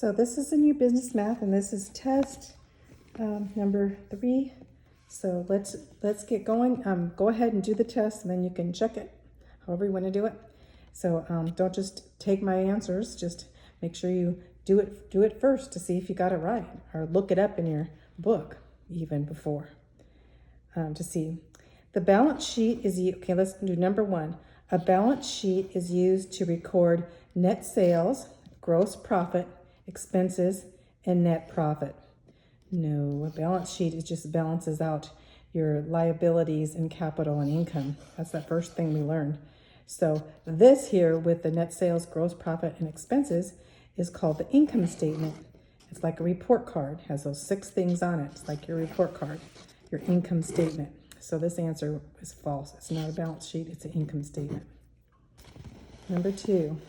So this is a new business math, and this is test number 3. So let's get going. Go ahead and do the test, and then you can check it however you want to do it. So don't just take my answers. Just make sure you do it first to see if you got it right, or look it up in your book even before to see. The balance sheet is okay. Let's do number 1. A balance sheet is used to record net sales, gross profit, expenses, and net profit. No, a balance sheet is just balances out your liabilities and capital and income. That's the first thing we learned. So this here with the net sales, gross profit, and expenses is called the income statement. It's like a report card. It has those 6 things on it. It's like your report card, your income statement. So this answer is false. It's not a balance sheet, it's an income statement. Number 2.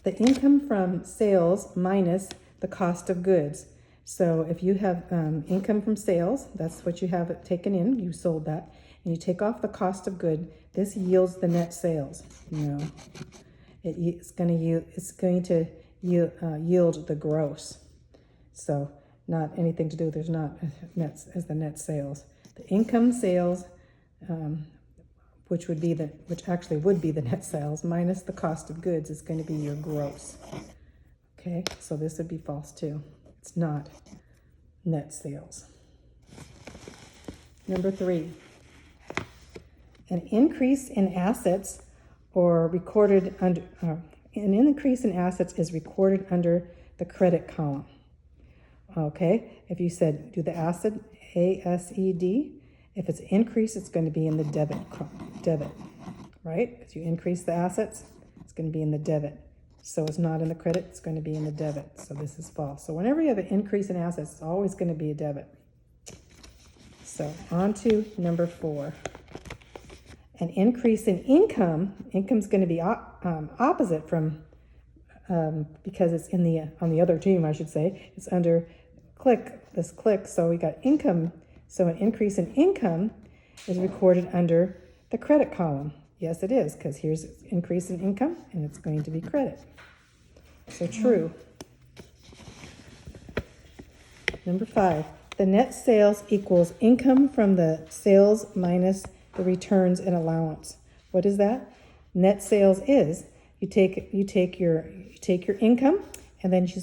The income from sales minus the cost of goods. So if you have income from sales, that's what you have taken in, you sold that, and you take off the cost of good, this yields the net sales. No, it's going to yield the gross. So not anything to do, there's not nets as the net sales. The income sales, which actually would be the net sales, minus the cost of goods is going to be your gross. Okay, so this would be false too. It's not net sales. Number 3, an increase in assets or recorded under an increase in assets is recorded under the credit column. Okay, if you said do the asset ASED, if it's increase, it's going to be in the debit, right? Because you increase the assets, it's going to be in the debit. So it's not in the credit, it's going to be in the debit. So this is false. So whenever you have an increase in assets, it's always going to be a debit. So on to number 4. An increase in income's going to be opposite from, because it's on the other team, I should say. It's under this click. So we got income. So an increase in income is recorded under the credit column. Yes, it is, because here's increase in income, and it's going to be credit. So true. Number 5, the net sales equals income from the sales minus the returns and allowance. What is that? Net sales is you take your income, and then you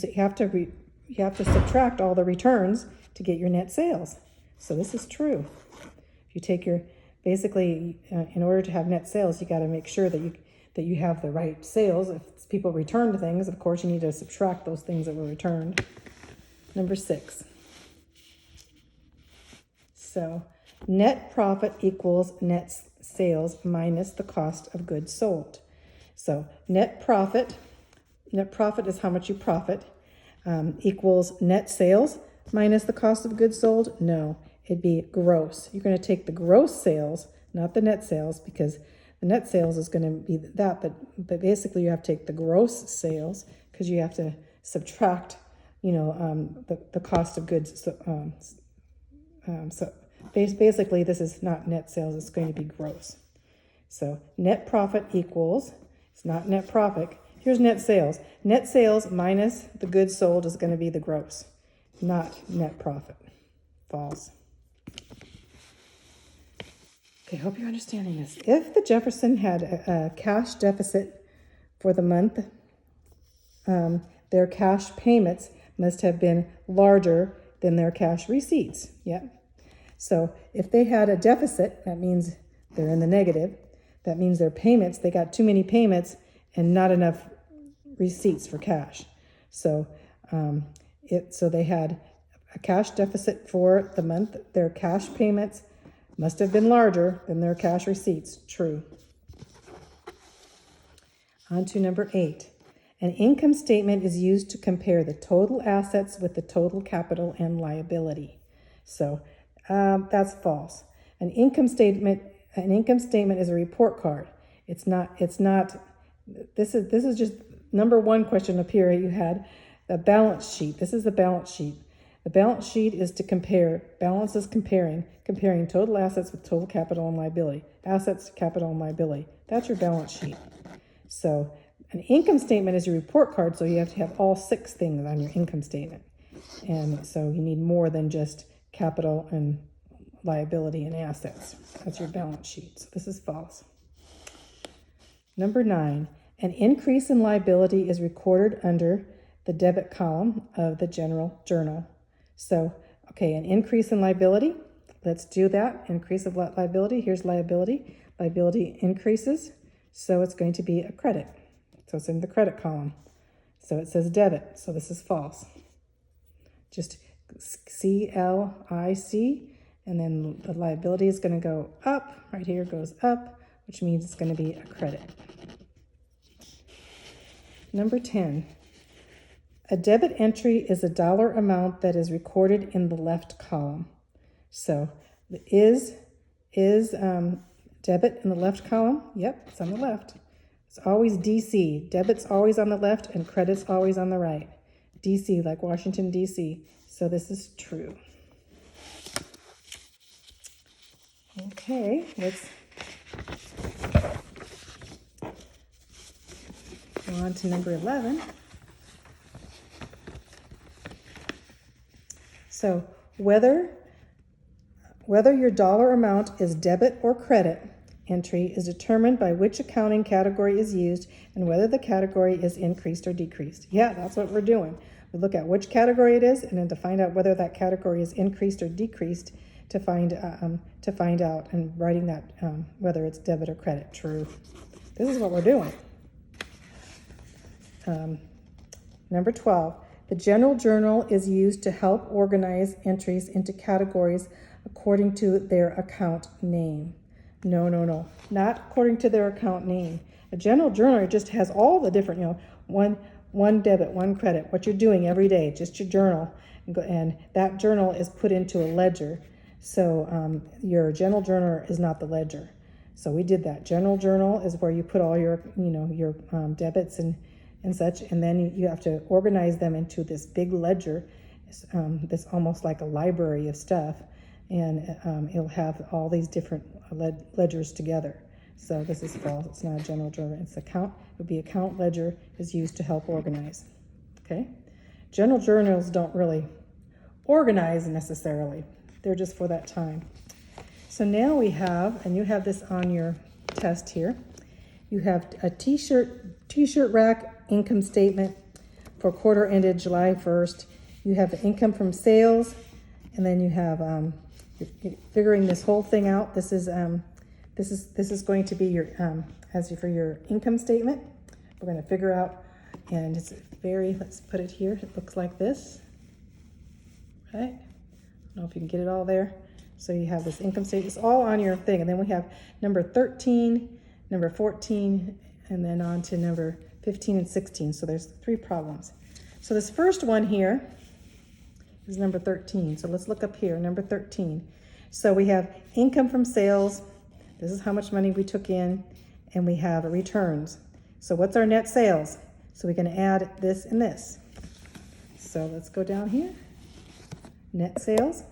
have to subtract all the returns to get your net sales. So this is true. If you take basically, in order to have net sales, you got to make sure that you have the right sales. If people return things, of course, you need to subtract those things that were returned. Number 6. So net profit equals net sales minus the cost of goods sold. So net profit is how much you profit, equals net sales minus the cost of goods sold. No, it'd be gross. You're going to take the gross sales, not the net sales, because the net sales is going to be that, but basically you have to take the gross sales because you have to subtract, the cost of goods. So basically this is not net sales, it's going to be gross. So net profit equals, it's not net profit. Here's net sales. Net sales minus the goods sold is going to be the gross, not net profit. False. Okay, hope you're understanding this. If the Jefferson had a cash deficit for the month, their cash payments must have been larger than their cash receipts. Yeah. So if they had a deficit, that means they're in the negative. That means their payments, they got too many payments and not enough receipts for cash. So so they had a cash deficit for the month. Their cash payments must have been larger than their cash receipts. True. On to number 8. An income statement is used to compare the total assets with the total capital and liability. So that's false. An income statement is a report card. It's not. This is just number 1 question up here. You had the balance sheet. This is the balance sheet. The balance sheet is to compare. Balance is comparing total assets with total capital and liability. Assets, capital, and liability. That's your balance sheet. So An income statement is your report card, so you have to have all 6 things on your income statement. And so you need more than just capital and liability and assets. That's your balance sheet. So this is false. Number 9, an increase in liability is recorded under the debit column of the general journal. So, okay, an increase in liability, let's do that. Increase of liability, here's liability. Liability increases, so it's going to be a credit. So it's in the credit column. So it says debit, so this is false. Just CLIC, and then the liability is going to go up. Right here goes up, which means it's going to be a credit. Number 10, a debit entry is a dollar amount that is recorded in the left column. So is debit in the left column? Yep, it's on the left. It's always DC. Debit's always on the left and credit's always on the right. DC, like Washington, D.C. So this is true. Okay, let's go on to number 11. So whether your dollar amount is debit or credit entry is determined by which accounting category is used and whether the category is increased or decreased. Yeah, that's what we're doing. We look at which category it is and then to find out whether that category is increased or decreased to find out and writing that whether it's debit or credit. True. This is what we're doing. Number 12, the general journal is used to help organize entries into categories according to their account name. No, not according to their account name. A general journal just has all the different, one debit, one credit, what you're doing every day, just your journal. And that journal is put into a ledger. So your general journal is not the ledger. So we did that. General journal is where you put all your, your debits and such, and then you have to organize them into this big ledger, this almost like a library of stuff, and it'll have all these different ledgers together. So this is false. It's not a general journal. It's account. It would be account ledger is used to help organize. Okay, general journals don't really organize necessarily. They're just for that time. So now we have, and you have this on your test here. You have a t-shirt rack income statement for quarter ended July 1st. You have the income from sales, and then you have you're figuring this whole thing out. This is going to be your for your income statement. We're going to figure out, and it's let's put it here. It looks like this. Right? I don't know if you can get it all there. So you have this income statement. It's all on your thing, and then we have number 13, number 14, and then on to number 15 and 16. So there's 3 problems. So this first one here is number 13. So let's look up here, number 13. So we have income from sales. This is how much money we took in, and we have returns. So what's our net sales? So we can add this and this. So let's go down here. Net sales.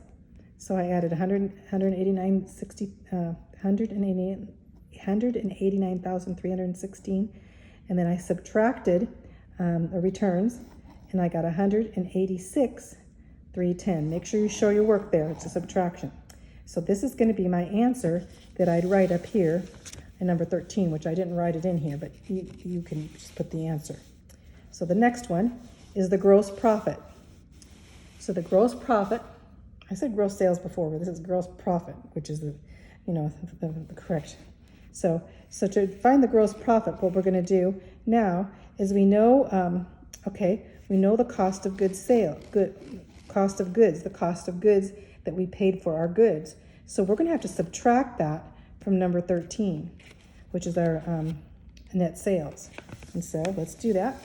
So I added 189,316, and then I subtracted the returns, and I got 186,310. Make sure you show your work there. It's a subtraction. So this is going to be my answer that I'd write up here in number 13, which I didn't write it in here, but you can just put the answer. So the next one is the gross profit. So the gross profit, I said gross sales before, but this is gross profit, which is the correct. So to find the gross profit, what we're going to do now is we know, we know the cost of goods the cost of goods that we paid for our goods. So we're going to have to subtract that from number 13, which is our net sales. And so let's do that.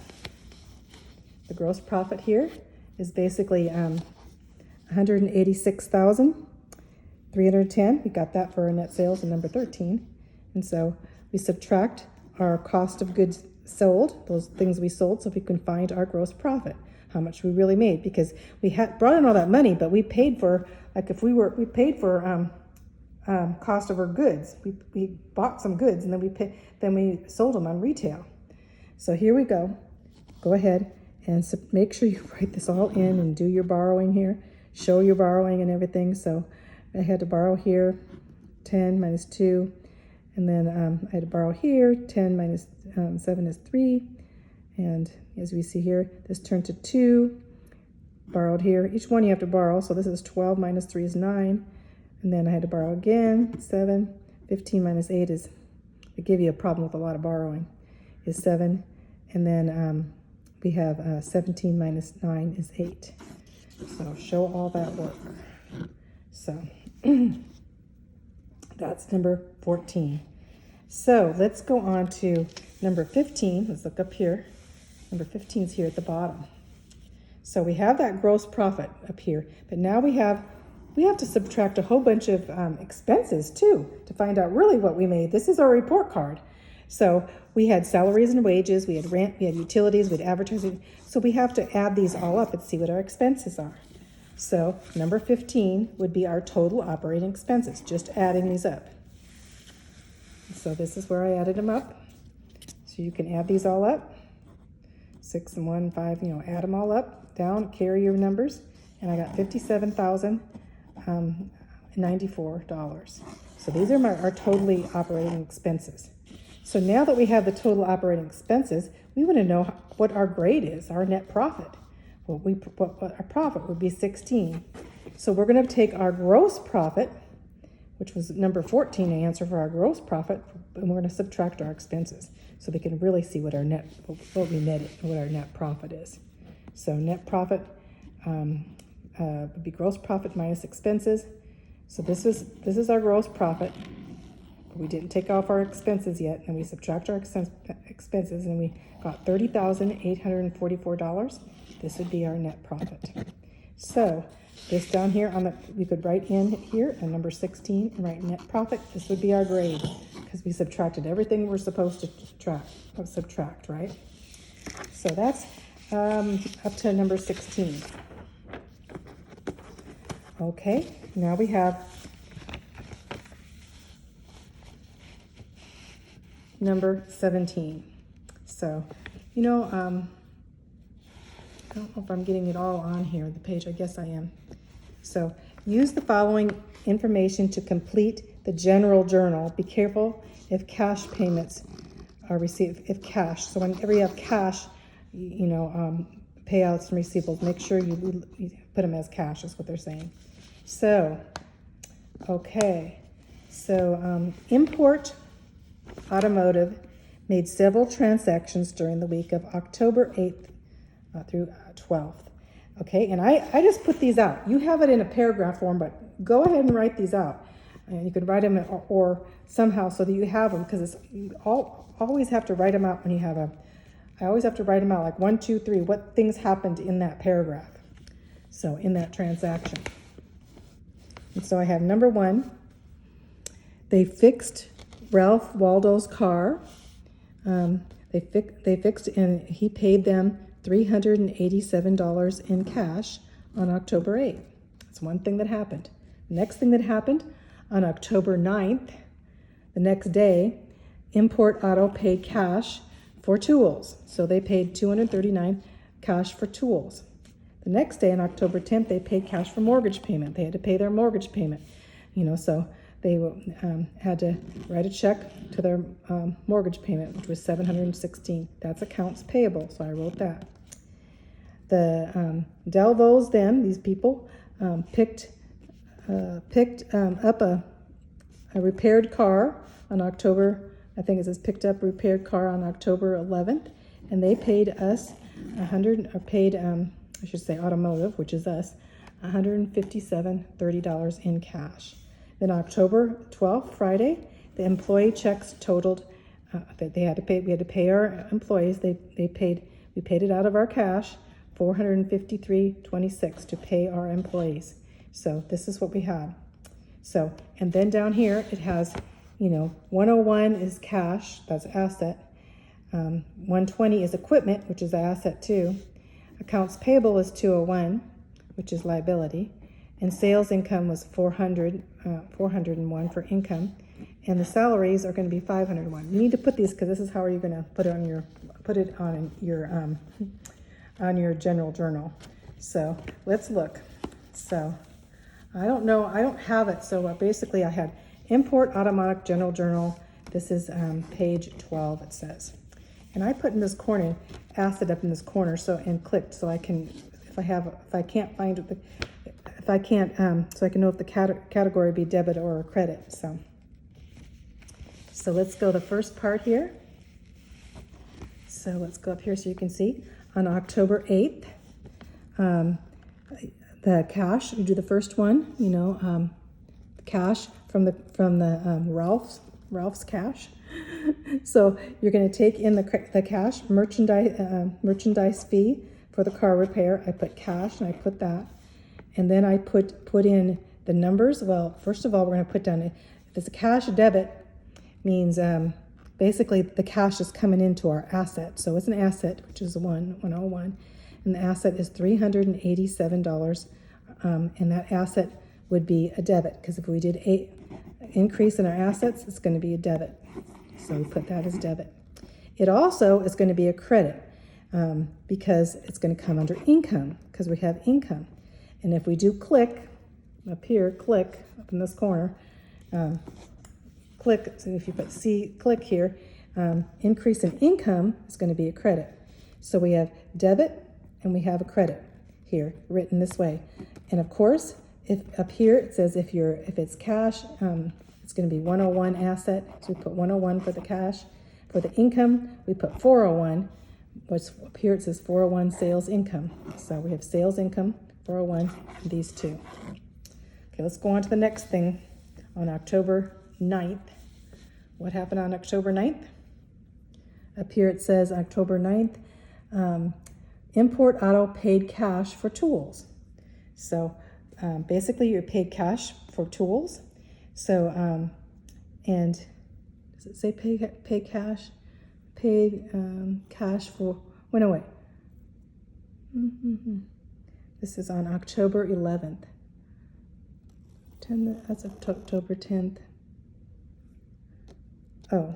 The gross profit here is basically 186,310. We got that for our net sales in number 13. And so we subtract our cost of goods sold, those things we sold, so we can find our gross profit, how much we really made, because we had brought in all that money, but we paid for, like if we paid for cost of our goods. We bought some goods and then we sold them on retail. So here we go. Go ahead and make sure you write this all in and do your borrowing here. Show your borrowing and everything. So I had to borrow here 10 minus 2. And then I had to borrow here 10 minus 7 is 3. And as we see here, this turned to 2. Borrowed here. Each one you have to borrow. So this is 12 minus 3 is 9. And then I had to borrow again, 7. 15 minus 8 is, they give you a problem with a lot of borrowing, is 7. And then we have 17 minus 9 is 8. So show all that work. So that's number 14. So let's go on to number 15. Let's look up here. Number 15 is here at the bottom. So we have that gross profit up here, but now we have to subtract a whole bunch of expenses too to find out really what we made. This is our report card. So we had salaries and wages, we had rent, we had utilities, we had advertising. So we have to add these all up and see what our expenses are. So number 15 would be our total operating expenses, just adding these up. So this is where I added them up. So you can add these all up. 6 and 1, 5, add them all up, down, carry your numbers. And I got $57,094. So these are our totally operating expenses. So now that we have the total operating expenses, we want to know what our grade is, our net profit. What our profit would be 16. So we're going to take our gross profit, which was number 14, the answer for our gross profit, and we're going to subtract our expenses so they can really see what our what we netted, what our net profit is. So net profit would be gross profit minus expenses. So this is our gross profit. We didn't take off our expenses yet, and we subtract our expenses, and we got $30,844. This would be our net profit. So this down here we could write in here a number 16 and write net profit. This would be our grade because we subtracted everything we're supposed to subtract, right? So that's up to number 16. Okay, now we have number 17. So, I don't know if I'm getting it all on here, the page. I guess I am. So, use the following information to complete the general journal. Be careful if cash payments are received, if cash. So whenever you have cash, payouts and receivables, make sure you put them as cash, is what they're saying. So, okay. So, Import Automotive made several transactions during the week of October 8th through 12th. Okay, and I just put these out. You have it in a paragraph form, but go ahead and write these out. And you could write them or somehow so that you have them, because always have to write them out when you have I always have to write them out like 1, 2, 3, what things happened in that paragraph. So in that transaction. And so I have number 1, they fixed Ralph Waldo's car. They fixed, and he paid them $387 in cash on October 8th. That's one thing that happened. The next thing that happened on October 9th, the next day, Import Auto paid cash for tools. So they paid $239 cash for tools. The next day on October 10th, they paid cash for mortgage payment. They had to pay their mortgage payment, so they had to write a check to their mortgage payment, which was $716. That's accounts payable, so I wrote that. The Delvos, these people, picked up a repaired car on October, I think it says picked up repaired car on October 11th, and they paid us Automotive, which is us, $157.30 in cash. Then October 12th, Friday, the employee checks totaled that we had to pay our employees. We paid it out of our cash, $453.26 to pay our employees. So this is what we had. So, and then down here it has, 101 is cash, that's asset. 120 is equipment, which is an asset too. Accounts payable is 201, which is liability. And sales income was 401 for income. And the salaries are going to be 501. You need to put these because this is how you're going to put it on your put it on your general journal. So let's look. So I don't know, I don't have it. So basically I had import automatic general journal. This is page 12, it says. And I put in this corner, asset up in this corner, so, and clicked, so I can, so I can know if the category be debit or credit. So let's go the first part here. So let's go up here so you can see. On October 8th, the cash, you do the first one, cash from the Ralph's cash. So you're going to take in the cash, merchandise fee for the car repair. I put cash and I put that. And then I put in the numbers. Well, first of all, we're going to put down, if it's a cash debit, means basically the cash is coming into our asset. So it's an asset, which is 101, and the asset is $387. And that asset would be a debit, because if we did an increase in our assets, it's going to be a debit. So we put that as debit. It also is going to be a credit because it's going to come under income, because we have income. And if we do click up here, click up in this corner, click, so if you put click here, increase in income is going to be a credit. So we have debit and we have a credit here written this way. And of course, if up here it says if it's cash, it's going to be 101 asset. So we put 101 for the cash. For the income, we put 401. Which up here it says 401 sales income. So we have sales income, 401, and these two. Okay, let's go on to the next thing. On October 9th. What happened on October 9th? Up here it says October 9th, import auto paid cash for tools. So basically you're paid cash for tools. So, and does it say pay cash? Paid cash for, wait. This is on October 11th. That's October 10th. Oh,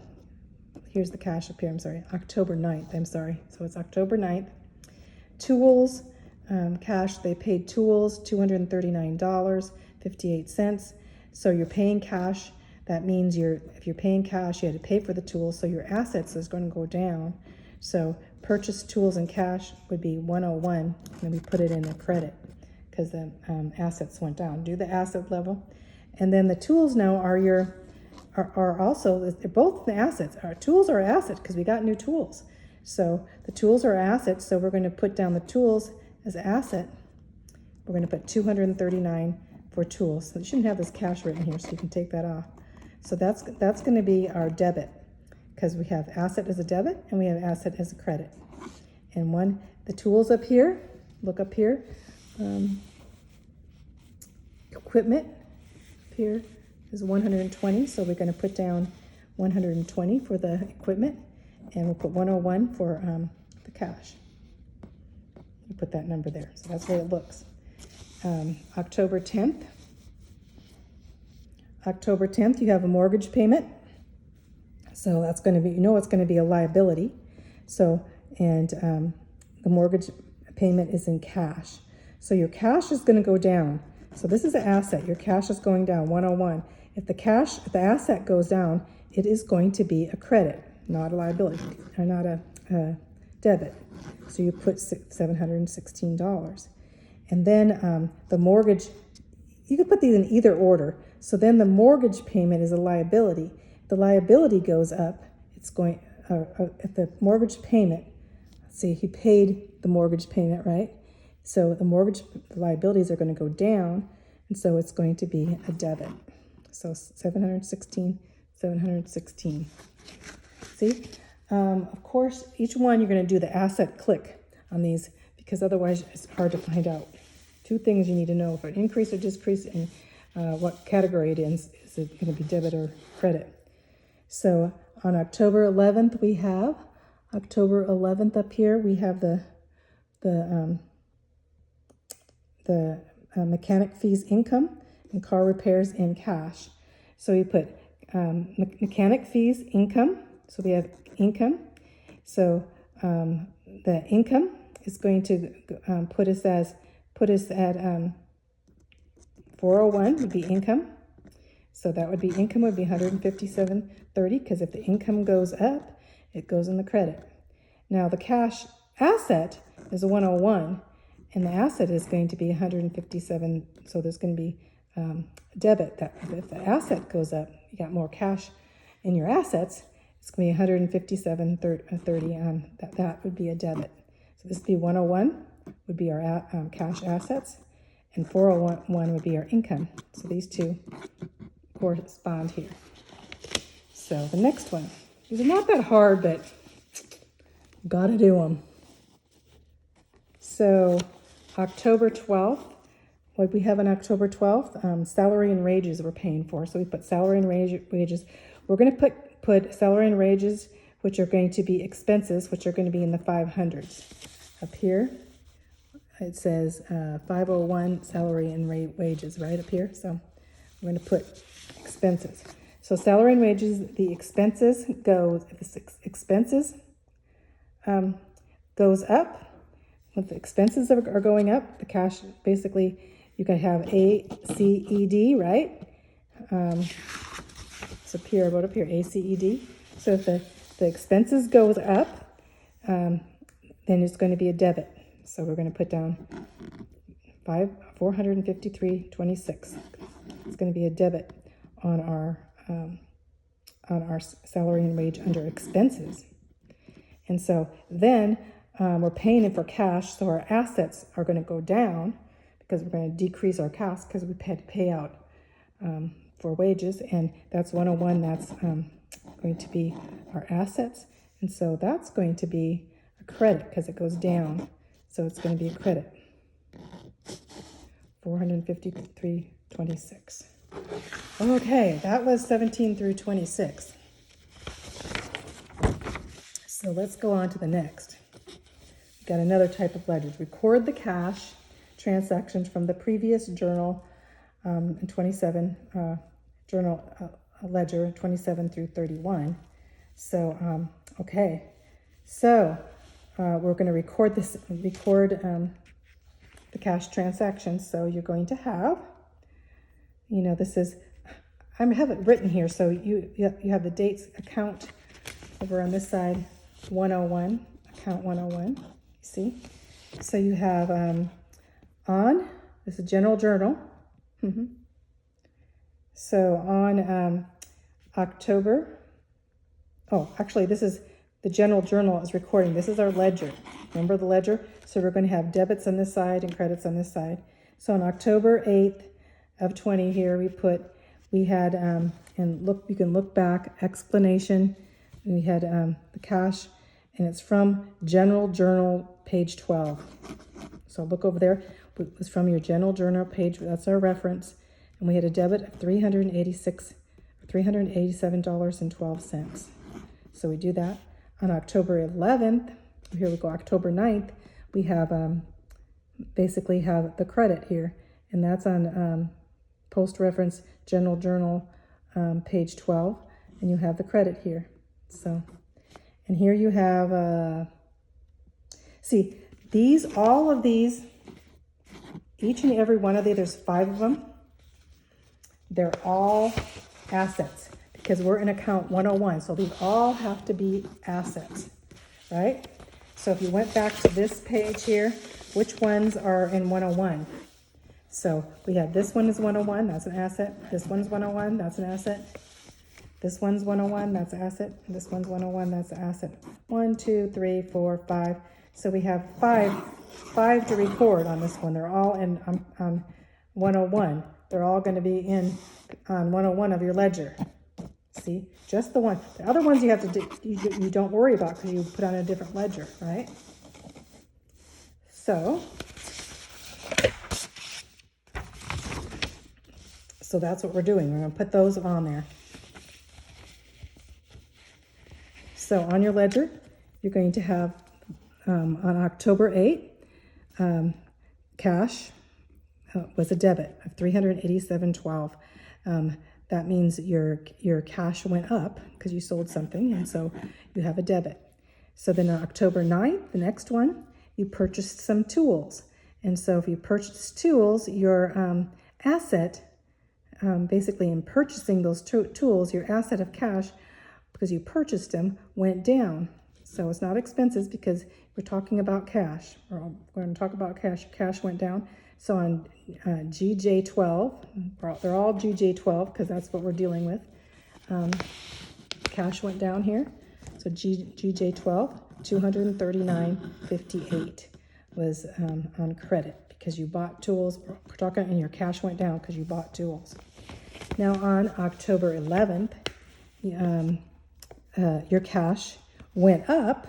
here's the cash up here, I'm sorry. October 9th, I'm sorry. So it's October 9th. Tools, cash, they paid tools, $239.58. So you're paying cash. That means if you're paying cash, you had to pay for the tools, so your assets is going to go down. So purchase tools and cash would be 101, and we put it in the credit because the assets went down. Do the asset level. And then the tools now are also, they're both the assets. Our tools are assets because we got new tools. So the tools are assets, so we're going to put down the tools as an asset. We're going to put 239 for tools. So you shouldn't have this cash written here, so you can take that off. So that's going to be our debit, because we have asset as a debit and we have asset as a credit. And the tools up here, look up here, equipment up here is 120, so we're going to put down 120 for the equipment, and we'll put 101 for the cash. We'll put that number there, so that's where it looks. October 10th. October 10th, you have a mortgage payment. So that's going to be, it's going to be a liability. So, and the mortgage payment is in cash. So your cash is going to go down. So this is an asset. Your cash is going down, 101. If the asset goes down, it is going to be a credit, not a liability, or not a debit. So you put $716. And then the mortgage, you could put these in either order. So then the mortgage payment is a liability. The liability goes up. It's going, if the mortgage payment, let's see, he paid the mortgage payment, right? So the liabilities are going to go down, and so it's going to be a debit. So 716. See? Of course, each one you're going to do the asset click on these, because otherwise it's hard to find out. Two things you need to know: if an increase or decrease, and what category it is. Is it going to be debit or credit? So on October 11th, we have October 11th up here. We have the mechanic fees income and car repairs in cash. So we put mechanic fees income. So we have income. So the income is going to put us at 401 would be income. So that would be income would be 157.30 because if the income goes up, it goes in the credit. Now the cash asset is 101 and the asset is going to be 157. So there's going to be debit. That if the asset goes up, you got more cash in your assets, it's going to be 157.30 that would be a debit. So this would be 101 would be our cash assets and 401 would be our income. So these two correspond here. So the next one, these are not that hard, but gotta do them. So October 12th, what we have on October 12th, salary and wages we're paying for. So we put salary and wages. We're going to put salary and wages, which are going to be expenses, which are going to be in the 500s. Up here, it says 501 salary and wages right up here. So we're going to put expenses. So salary and wages, the expenses goes, if the expenses goes up, if the expenses are going up, the cash, basically, you can have ACED, right? It's up here, right up here, ACED. So if the expenses goes up, then it's going to be a debit. So we're going to put down 453.26. It's going to be a debit on our salary and wage under expenses. And so then we're paying it for cash, so our assets are going to go down because we're going to decrease our cash because we had to pay out for wages, and that's 101. That's going to be our assets, and so that's going to be a credit because it goes down. So it's going to be a credit. 453.26. Okay, that was 17 through 26. So let's go on to the next. We've got another type of ledger. Record the cash transactions from the previous journal in 27, journal ledger 27 through 31. So, okay. So we're going to record the cash transactions. So you're going to have, this is, I have it written here. So you have the dates account over on this side, 101, account 101, you see? So you have this is general journal. So on October, this is the general journal is recording. This is our ledger. Remember the ledger? So we're going to have debits on this side and credits on this side. So on October 8th of 20 here, we had, and look, you can look back, explanation. We had the cash, and it's from General Journal, page 12. So look over there. It was from your General Journal page. That's our reference. And we had a debit of $387.12. So we do that. On October 11th, here we go, October 9th, we have basically have the credit here. And that's on post reference General Journal, page 12. And you have the credit here. So, and here you have, see, all of these, each and every one of these, there's 5 of them. They're all assets because we're in account 101. So these all have to be assets, right? So if you went back to this page here, which ones are in 101? So we have this one is 101, that's an asset. This one's 101, that's an asset. This one's 101, that's an asset. This one's 101, that's an asset. 1, 2, 3, 4, 5. So we have five to record on this one. They're all in 101. They're all going to be on 101 of your ledger. See, just the one. The other ones you have to do, you don't worry about because you put on a different ledger, right? So that's what we're doing. We're going to put those on there. So on your ledger, you're going to have on October 8th, cash was a debit of $387.12. That means your cash went up because you sold something, and so you have a debit. So then on October 9th, the next one, you purchased some tools. And so if you purchased tools, your asset, basically in purchasing those tools, your asset of cash, because you purchased them, went down. So it's not expenses because we're talking about cash. We're going to talk about cash. Cash went down. So on GJ12, they're all GJ12 because that's what we're dealing with. Cash went down here. So GJ12, $239.58 was on credit because you bought tools. We're talking, and your cash went down because you bought tools. Now on October 11th, your cash went up,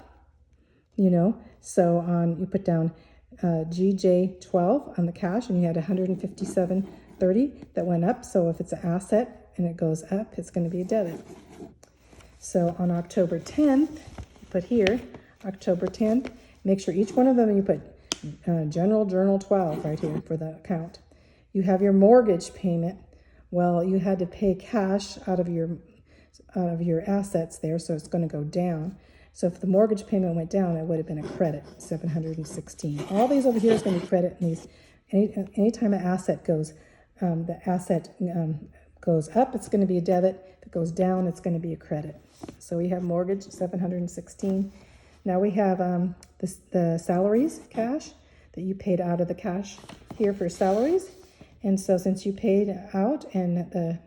so you put down GJ12 on the cash and you had 157.30 that went up. So if it's an asset and it goes up, it's going to be a debit. So on October 10th, put here, October 10th, make sure each one of them you put General Journal 12 right here for the account. You have your mortgage payment. Well, you had to pay cash out of your assets there, so it's going to go down. So if the mortgage payment went down, it would have been a credit, 716. All these over here is going to be credit, and these anytime an asset goes, goes up, it's going to be a debit. If it goes down, it's going to be a credit. So we have mortgage, 716. Now we have the salaries cash that you paid out of the cash here for salaries. And so since you paid out and the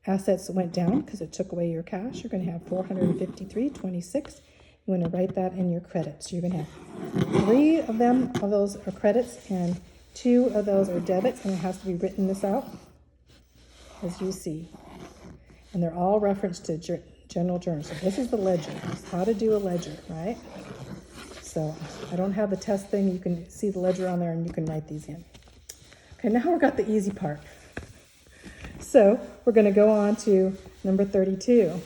assets went down because it took away your cash, you're going to have 453.26. You want to write that in your credits. So you're going to have 3 of those are credits and 2 of those are debits, and it has to be written this out as you see. And they're all referenced to General Journal. So this is the ledger. This is how to do a ledger, right? So I don't have the test thing. You can see the ledger on there and you can write these in. Okay, now we've got the easy part. So we're going to go on to number 32.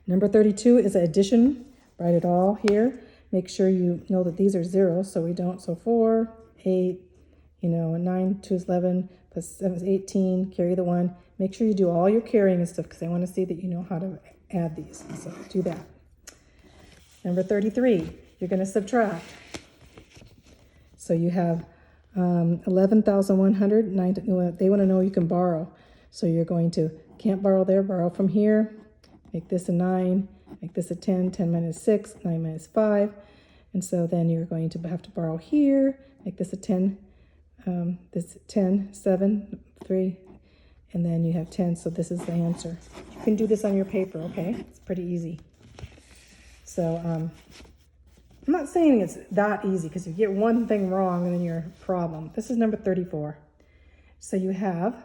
Number 32 is addition. Write it all here. Make sure you know that these are zeros, so we don't. So 4, 8, 9, 2 is 11, plus 7 is 18, carry the 1. Make sure you do all your carrying and stuff because I want to see that you know how to add these. So do that. Number 33, you're going to subtract. So you have 11,100. They want to know you can borrow. So you're going to, can't borrow there, borrow from here. Make this a 9, make this a 10, 10 minus 6, 9 minus 5. And so then you're going to have to borrow here, make this a 10, this 10, 7, 3, and then you have 10. So this is the answer. You can do this on your paper, okay? It's pretty easy. So I'm not saying it's that easy because you get one thing wrong and then you're a problem. This is number 34. So you have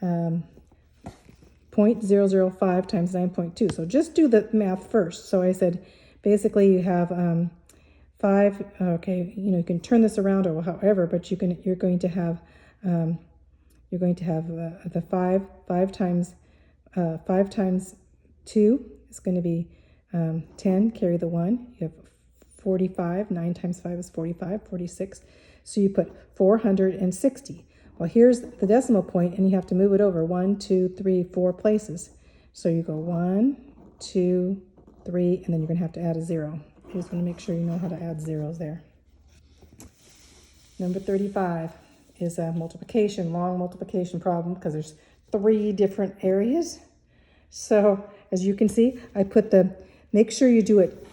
0.005 times 9.2. So just do the math first. So I said, basically you have 5. Okay, you can turn this around or however, but you're going to have the 5 times 2 is going to be 10. Carry the 1. You have 45. 9 times 5 is 45. 46. So you put 460. Well, here's the decimal point, and you have to move it over 1, 2, 3, 4 places. So you go 1, 2, 3, and then you're going to have to add a 0. You just want to make sure you know how to add zeros there. Number 35 is a long multiplication problem because there's 3 different areas. So as you can see, I put make sure you do it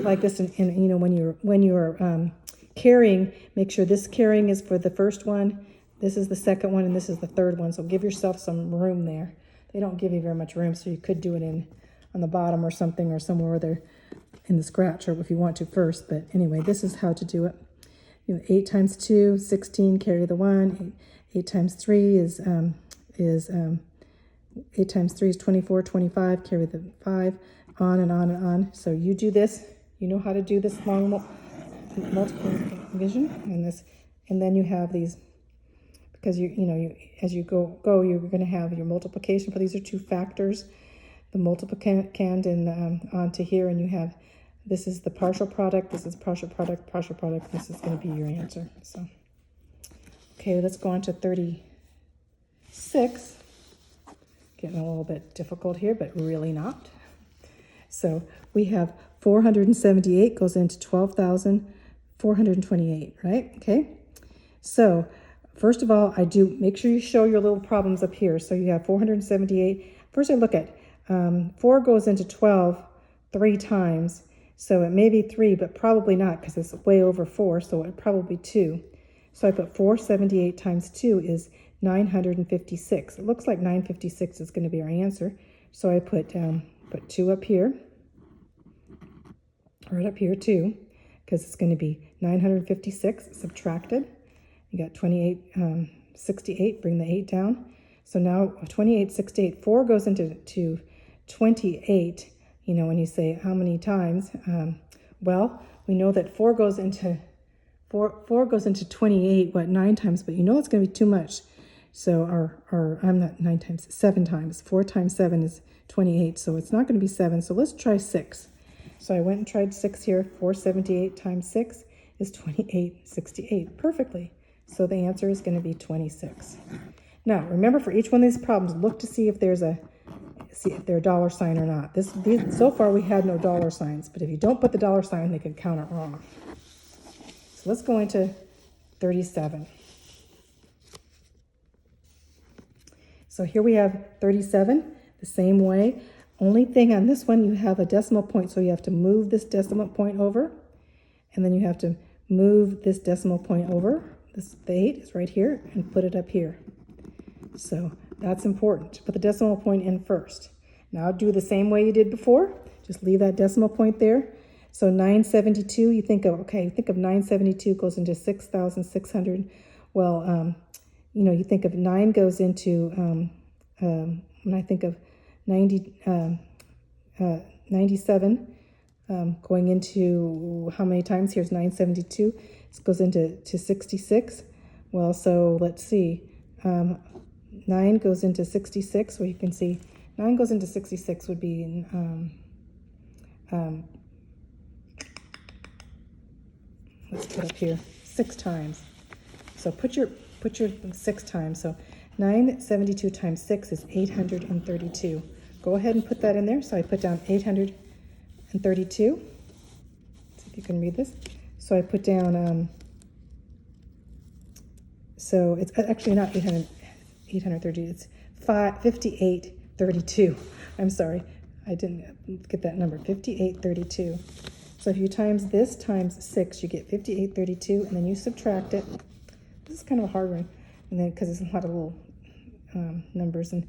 like this, and when you're carrying, make sure this carrying is for the first one. This is the second one, and this is the third one. So give yourself some room there. They don't give you very much room, so you could do it on the bottom or something, or somewhere where they're in the scratch, or if you want to first. But anyway, this is how to do it. 8 times 2, 16, carry the 1. 8 times 3 is 8 times 3 is 24, 25, carry the 5, on and on and on. So you do this. You know how to do this long multiplication, and then you have these. Because as you go, you're going to have your multiplication. But these are 2 factors, the multiplicand and onto here, and you have this is the partial product. This is partial product. This is going to be your answer. So, okay, let's go on to 36. Getting a little bit difficult here, but really not. So we have 478 goes into 12,428, right? Okay. So first of all, I do make sure you show your little problems up here. So you have 478. First I look at 4 goes into 12 3 times. So it may be 3, but probably not because it's way over 4. So it probably 2. So I put 478 times 2 is 956. It looks like 956 is going to be our answer. So I put 2 up here, right up here too, because it's going to be 956 subtracted. You got 2868, bring the 8 down. So now 2868, 4 goes into 28. You know, when you say how many times, well, we know that 4 goes into 28, 9 times, but you know it's going to be too much. So I'm not 9 times, 7 times. 4 times 7 is 28, so it's not going to be 7. So let's try 6. So I went and tried 6 here. 478 times 6 is 2868, perfectly. So the answer is going to be 26. Now, remember, for each one of these problems, look to see if they're a dollar sign or not. So far we had no dollar signs, but if you don't put the dollar sign, they can count it wrong. So let's go into 37. So here we have 37, the same way. Only thing on this one, you have a decimal point, so you have to move this decimal point over, and then you have to move this decimal point over. The 8 is right here, and put it up here. So that's important, to put the decimal point in first. Now do the same way you did before. Just leave that decimal point there. So 972, you think of 972 goes into 6,600. Well, you think of 9 goes into, when I think of 97, going into how many times? Here's 972. This goes into 66. Well, so let's see. 9 goes into 66. Well, you can see 9 goes into 66 would be let's put up here 6 times. So put your 6 times. So 972 times 6 is 832. Go ahead and put that in there. So I put down 832. See if you can read this. So I put down, so it's actually not 830, it's 5832. I'm sorry, I didn't get that number, 5832. So if you times this times 6, you get 5832, and then you subtract it. This is kind of a hard one, and then because there's a lot of little numbers, and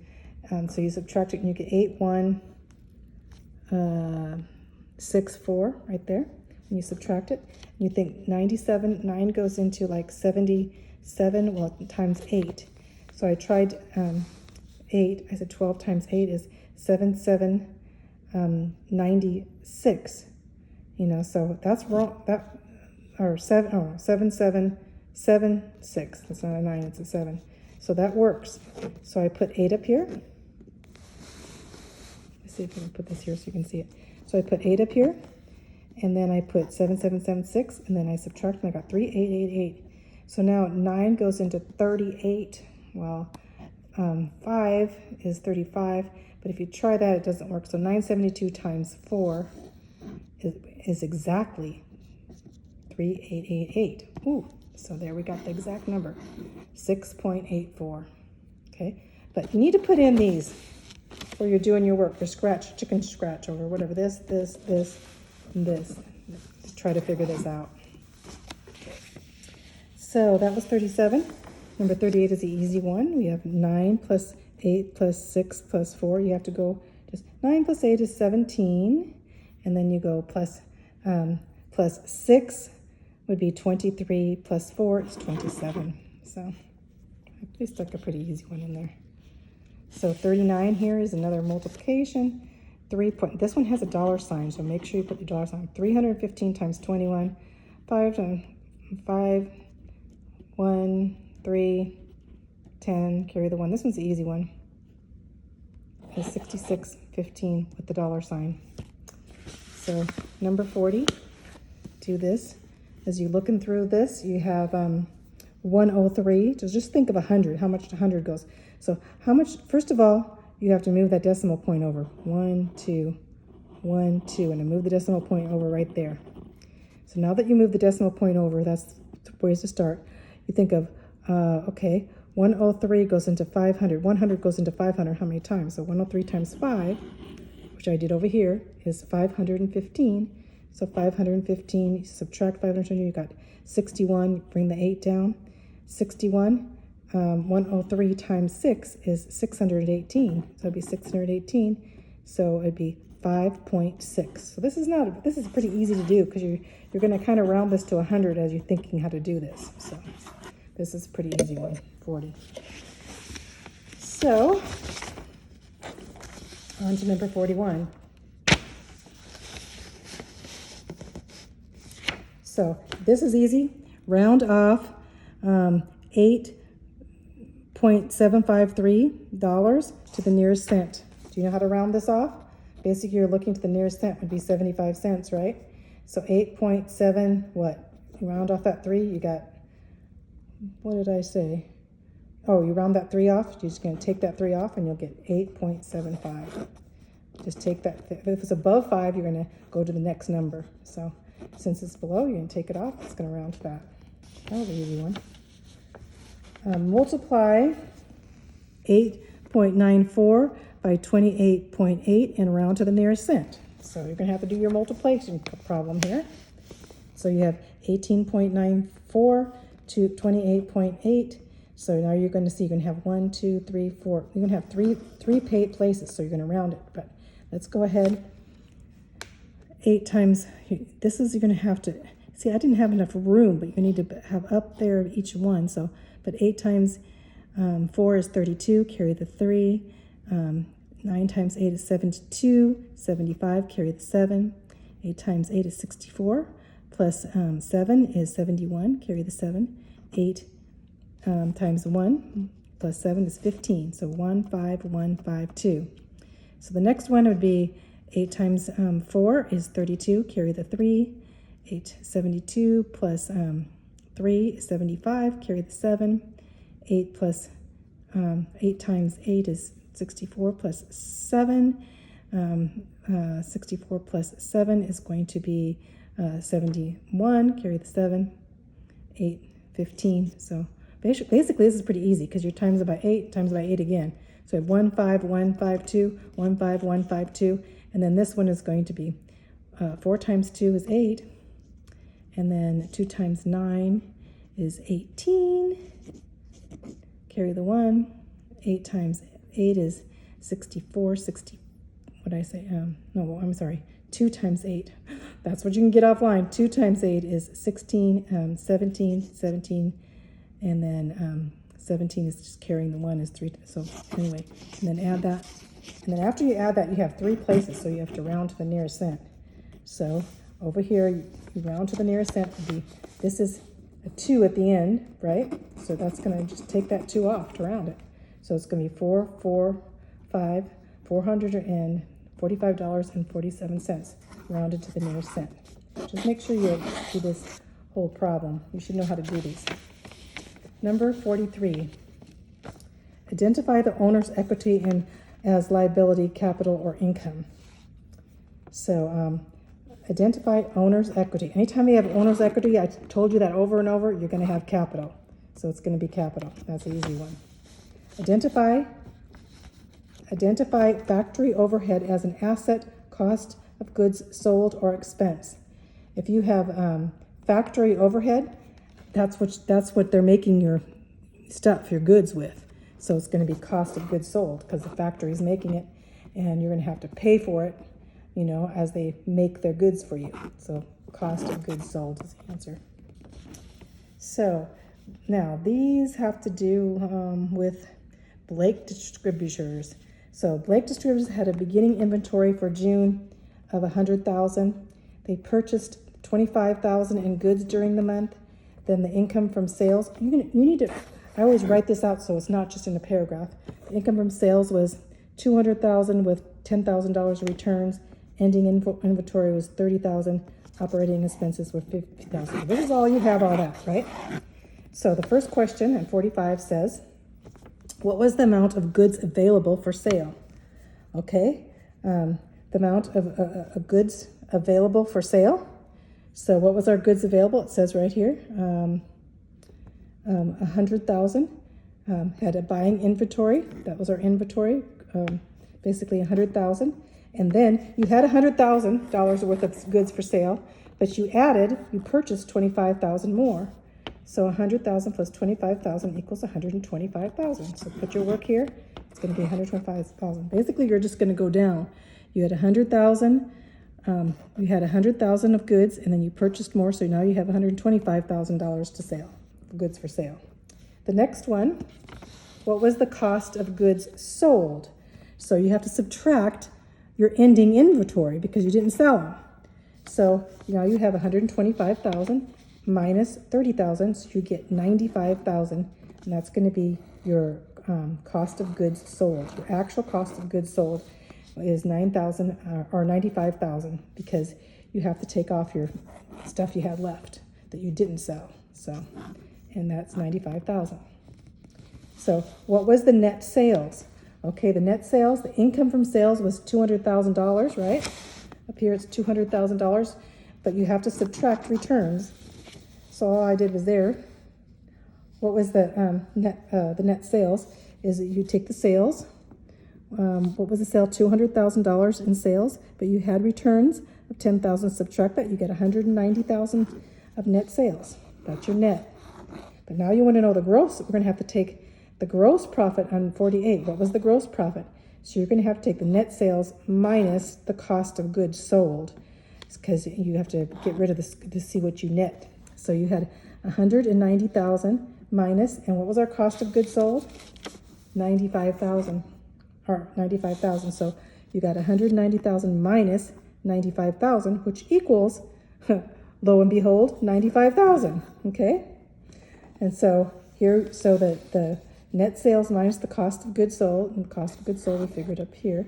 so you subtract it, and you get 8164 right there. And you subtract it, and you think 97, 9 goes into like 77, well, times 8. So I tried 8. I said 12 times 8 is 9796. So that's wrong. That or 7776. That's not a 9, it's a 7. So that works. So I put 8 up here. Let's see if I can put this here so you can see it. So I put 8 up here, and then I put 7776, and then I subtract, and I got 3888. So now 9 goes into 38. Well, 5 is 35, but if you try that, it doesn't work. So 972 times 4 is exactly 3888. Ooh, so there we got the exact number, 6.84. Okay, but you need to put in these where you're doing your work, your chicken scratch over whatever, this, and this, to try to figure this out. So that was 37. Number 38 is the easy one. We have 9 plus 8 plus 6 plus 4. You have to go just 9 plus 8 is 17. And then you go plus 6 would be 23, plus 4 is 27. So we stuck a pretty easy one in there. So 39 here is another multiplication. This one has a dollar sign, so make sure you put the dollar sign. 315 times 21, 5 times 5, 1, 3, 10, carry the 1. This one's the easy one. It's 66.15 with the dollar sign. So number 40, do this. As you're looking through this, you have 103. So just think of 100, how much 100 goes. So how much, first of all, you have to move that decimal point over. 1, 2, 2, and I move the decimal point over right there. So now that you move the decimal point over, that's ways to start. You think of, okay, 103 goes into 500. 100 goes into 500 how many times? So 103 times 5, which I did over here, is 515. So 515, you subtract 520, you got 61, bring the 8 down. 61, 103 times 6 is 618. So it'd be 618. So it'd be 5.6. So this is pretty easy to do because you're going to kind of round this to 100 as you're thinking how to do this. So this is a pretty easy one, 40. So on to number 41. So this is easy. Round off $8.753 to the nearest cent. Do you know how to round this off? Basically, you're looking to the nearest cent would be 75 cents, right? So 8.7, what? You round off that 3, you got, what did I say? Oh, you round that 3 off. You're just going to take that 3 off and you'll get 8.75. Just take that. If it's above 5, you're going to go to the next number. So since it's below, you're going to take it off. It's going to round to that. That was an easy one. Multiply 8.94 by 28.8 and round to the nearest cent. So you're going to have to do your multiplication problem here. So you have 18.94 to 28.8. So now you're going to see you're going to have 1, 2, 3, 4. You're going to have three places, so you're going to round it. But let's go ahead. 8 times, this is, you're going to have to, see, I didn't have enough room, but you need to have up there each one. So, but 8 times 4 is 32, carry the 3. 9 times 8 is 72, 75, carry the 7. 8 times 8 is 64, plus 7 is 71, carry the 7. 8 times 1 plus 7 is 15, so 15152. So the next one would be 8 times 4 is 32, carry the 3. 872 plus 3 is 75, carry the 7. 8 plus 8 times 8 is 64 plus 7. 64 plus 7 is going to be 71, carry the 7. 8, 15. So basically this is pretty easy because your times it by 8, times by 8 again. So we have 15152, 15152, and then this one is going to be 4 times 2 is 8, and then 2 times 9 is 18, carry the 1. 8 times 8 is 64, 60, what did I say? No, I'm sorry, 2 times 8. That's what you can get offline. 2 times 8 is 16, 17, and then 17 is just carrying the 1 is 3. So anyway, and then add that. And then after you add that, you have 3 places, so you have to round to the nearest cent. So over here, you round to the nearest cent would be, this is a 2 at the end, right? So that's going to just take that 2 off to round it. So it's going to be $445.47 rounded to the nearest cent. Just make sure you do this whole problem. You should know how to do these. Number 43. Identify the owner's equity in as liability, capital, or income. So identify owner's equity. Anytime you have owner's equity, I told you that over and over, you're going to have capital. So it's going to be capital. That's an easy one. Identify factory overhead as an asset, cost of goods sold, or expense. If you have factory overhead, that's what they're making your stuff, your goods with. So it's going to be cost of goods sold because the factory is making it, and you're going to have to pay for it, as they make their goods for you. So cost of goods sold is the answer. So now these have to do with Blake Distributors. So Blake Distributors had a beginning inventory for June of 100,000. They purchased 25,000 in goods during the month. Then the income from sales, you need to, I always write this out so it's not just in a paragraph. The income from sales was 200,000 with $10,000 returns. Ending inventory was 30,000. Operating expenses were 50,000. This is all you have, all that, right? So the first question in 45 says, what was the amount of goods available for sale? Okay, the the amount of goods available for sale. So what was our goods available? It says right here, 100,000. Had a buying inventory. That was our inventory, basically 100,000. And then you had $100,000 worth of goods for sale, but you purchased 25,000 more. So 100,000 plus 25,000 equals 125,000. So put your work here. It's going to be 125,000. Basically, you're just going to go down. You had 100,000. You had 100,000 of goods, and then you purchased more. So now you have $125,000 to sale, goods for sale. The next one, what was the cost of goods sold? So you have to subtract your ending inventory because you didn't sell them. So now you have 125,000 minus 30,000, so you get 95,000, and that's going to be your cost of goods sold. Your actual cost of goods sold is 9,000 or 95,000 because you have to take off your stuff you had left that you didn't sell. So, and that's 95,000. So what was the net sales? Okay, the net sales, the income from sales was $200,000, right? Up here it's $200,000, but you have to subtract returns. So all I did was there. What was the net sales? Is that you take the sales. What was the sale? $200,000 in sales, but you had returns of 10,000. Subtract that, you get 190,000 of net sales. That's your net. But now you want to know the gross. We're going to have to take the gross profit on 48. What was the gross profit? So you're going to have to take the net sales minus the cost of goods sold, because you have to get rid of this to see what you net. So you had 190,000 minus, and what was our cost of goods sold? 95,000, or 95,000. So you got 190,000 minus 95,000, which equals, lo and behold, 95,000. Okay, and so here, so that the net sales minus the cost of goods sold, and the cost of goods sold we figured up here.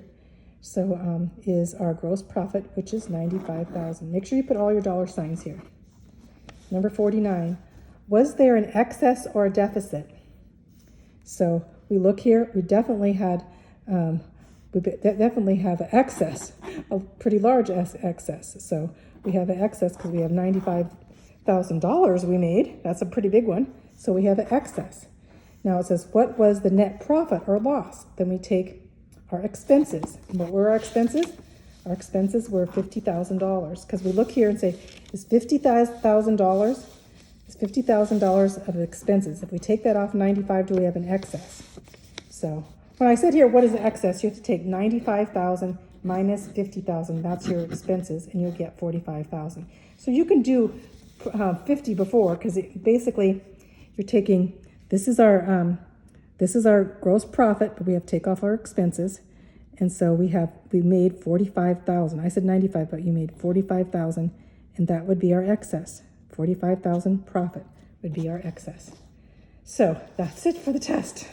So is our gross profit, which is 95,000. Make sure you put all your dollar signs here. Number 49, was there an excess or a deficit? So we look here, we definitely had, definitely have an excess, a pretty large excess. So we have an excess because we have $95,000 we made. That's a pretty big one. So we have an excess. Now it says, what was the net profit or loss? Then we take our expenses. And what were our expenses? Our expenses were $50,000, because we look here and say, is $50,000 of expenses? If we take that off 95, do we have an excess? So when I said here, what is the excess? You have to take 95,000 minus 50,000. That's your expenses, and you'll get 45,000. So you can do 50 before, because basically you're taking, this is our gross profit, but we have to take off our expenses. And so we made 45,000. I said 95, but you made 45,000, and that would be our excess. 45,000 profit would be our excess. So that's it for the test.